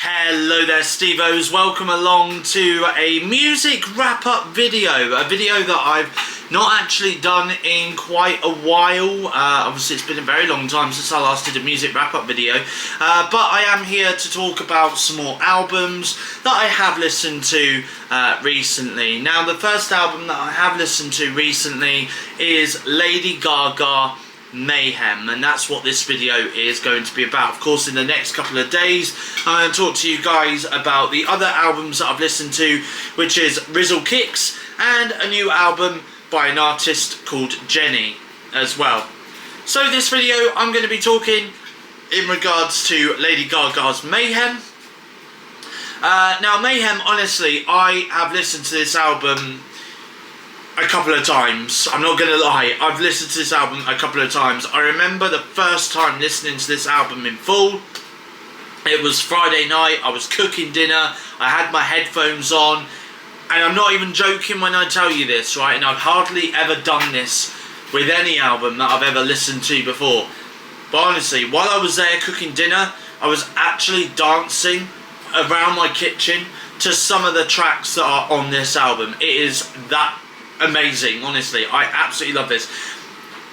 Hello there, Steve-Os. Welcome along to a music wrap-up video. A video that I've not actually done in quite a while. Obviously, it's been a very long time since I last did a music wrap-up video. But I am here to talk about some more albums that I have listened to recently. Now, the first album that I have listened to recently is Lady Gaga, Mayhem, and that's what this video is going to be about. Of course, in the next couple of days I'm going to talk to you guys about the other albums that I've listened to, which is Rizzle Kicks and a new album by an artist called Jenny as well. So this video I'm going to be talking in regards to Lady Gaga's Mayhem. Now Mayhem, honestly, I have listened to this album a couple of times. I'm not gonna lie, I've listened to this album a couple of times. I remember the first time listening to this album in full. It was Friday night, I was cooking dinner, I had my headphones on, and I'm not even joking when I tell you this, right? And I've hardly ever done this with any album that I've ever listened to before. But honestly, while I was there cooking dinner, I was actually dancing around my kitchen to some of the tracks that are on this album. It is that amazing, honestly. I absolutely love this.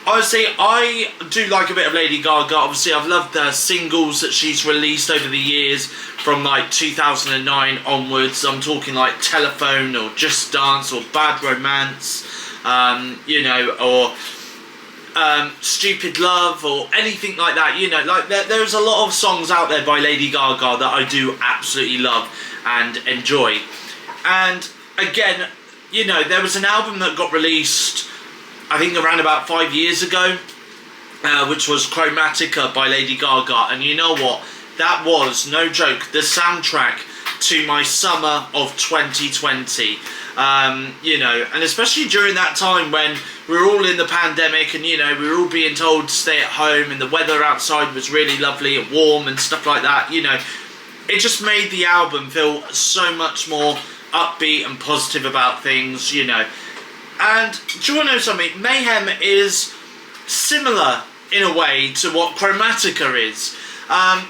Honestly, I do like a bit of Lady Gaga. Obviously, I've loved the singles that she's released over the years from like 2009 onwards. I'm talking like Telephone or Just Dance or Bad Romance, you know, or Stupid Love or anything like that. You know, like there's a lot of songs out there by Lady Gaga that I do absolutely love and enjoy. And again, you know, there was an album that got released, I think around about 5 years ago, which was Chromatica by Lady Gaga, and you know what? That was, no joke, the soundtrack to my summer of 2020. You know, and especially during that time when we were all in the pandemic and, you know, we were all being told to stay at home and the weather outside was really lovely and warm and stuff like that, you know, it just made the album feel so much more upbeat and positive about things, you know. And do you want to know something? Mayhem is similar in a way to what Chromatica is.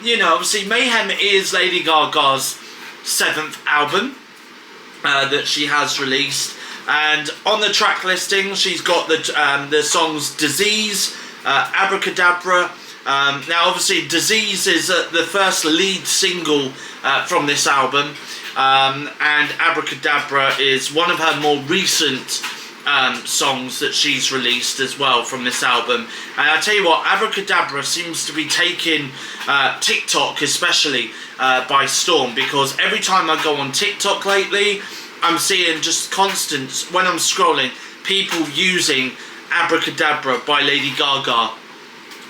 You know, obviously Mayhem is Lady Gaga's 7th album that she has released, and on the track listing she's got the songs Disease, Abracadabra. Now obviously Disease is the first lead single from this album. And Abracadabra is one of her more recent songs that she's released as well from this album. And I tell you what, Abracadabra seems to be taking TikTok especially by storm, because every time I go on TikTok lately, I'm seeing just constant, when I'm scrolling, people using Abracadabra by Lady Gaga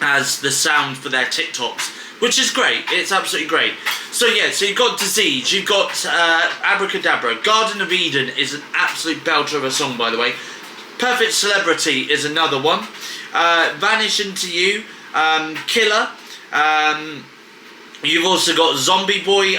as the sound for their TikToks, which is great. It's absolutely great. So yeah, so you've got Disease, you've got Abracadabra. Garden of Eden is an absolute belter of a song, by the way. Perfect Celebrity is another one. Vanish Into You, Killer. You've also got Zombie Boy,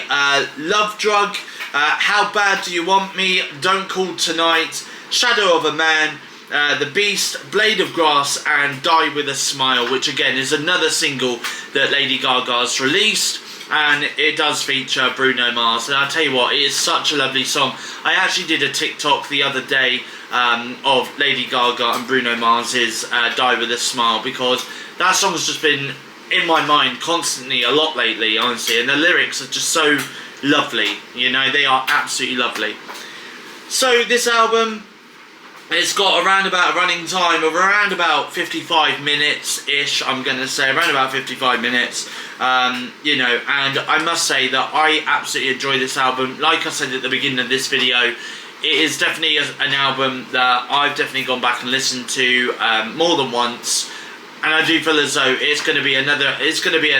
Love Drug, How Bad Do You Want Me, Don't Call Tonight, Shadow of a Man, The Beast, Blade of Grass, and Die With a Smile, which again is another single that Lady Gaga's released, and it does feature Bruno Mars. And I'll tell you what, it is such a lovely song. I actually did a TikTok the other day of Lady Gaga and Bruno Mars's Die With a Smile, because that song has just been in my mind constantly a lot lately, honestly, and the lyrics are just so lovely, you know, they are absolutely lovely. So this album, it's got around about a running time of around about 55 minutes-ish, I'm going to say, around about 55 minutes, you know, and I must say that I absolutely enjoy this album. Like I said at the beginning of this video, it is definitely an album that I've definitely gone back and listened to more than once, and I do feel as though it's going to be an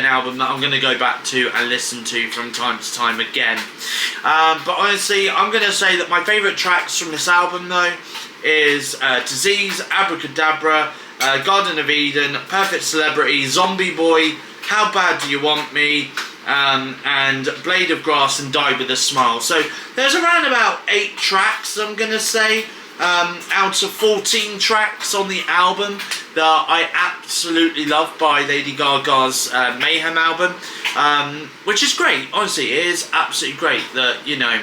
album that I'm going to go back to and listen to from time to time again. But honestly, I'm going to say that my favourite tracks from this album, though, is Disease, Abracadabra, Garden of Eden, Perfect Celebrity, Zombie Boy, How Bad Do You Want Me, and Blade of Grass and Die With a Smile. So there's around about 8 tracks, I'm going to say, out of 14 tracks on the album that I absolutely love by Lady Gaga's Mayhem album, which is great. Honestly, it is absolutely great that, you know,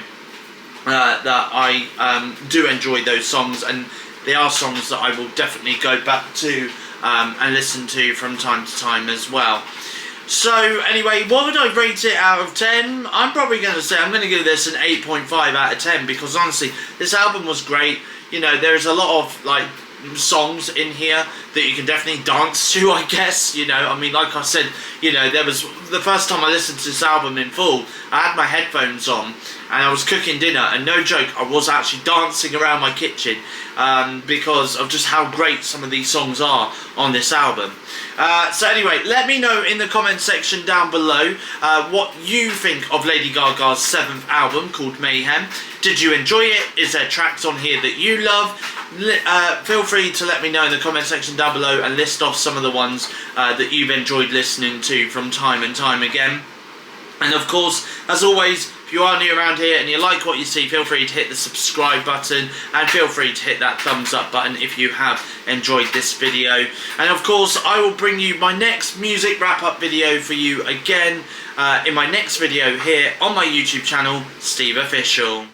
that I do enjoy those songs, and they are songs that I will definitely go back to and listen to from time to time as well. So anyway, what would I rate it out of 10? I'm probably going to say I'm going to give this an 8.5 out of 10, because honestly, this album was great. You know, there's a lot of like songs in here that you can definitely dance to, I guess. You know, I mean, like I said, you know, there was the first time I listened to this album in full, I had my headphones on and I was cooking dinner, and no joke, I was actually dancing around my kitchen because of just how great some of these songs are on this album. So anyway, let me know in the comment section down below what you think of Lady Gaga's 7th album called Mayhem. Did you enjoy it? Is there tracks on here that you love? Feel free to let me know in the comment section down below and list off some of the ones that you've enjoyed listening to from time and time again. And of course, as always, if you are new around here and you like what you see, feel free to hit the subscribe button, and feel free to hit that thumbs up button if you have enjoyed this video. And of course, I will bring you my next music wrap up video for you again in my next video here on my YouTube channel, SteveOfficial.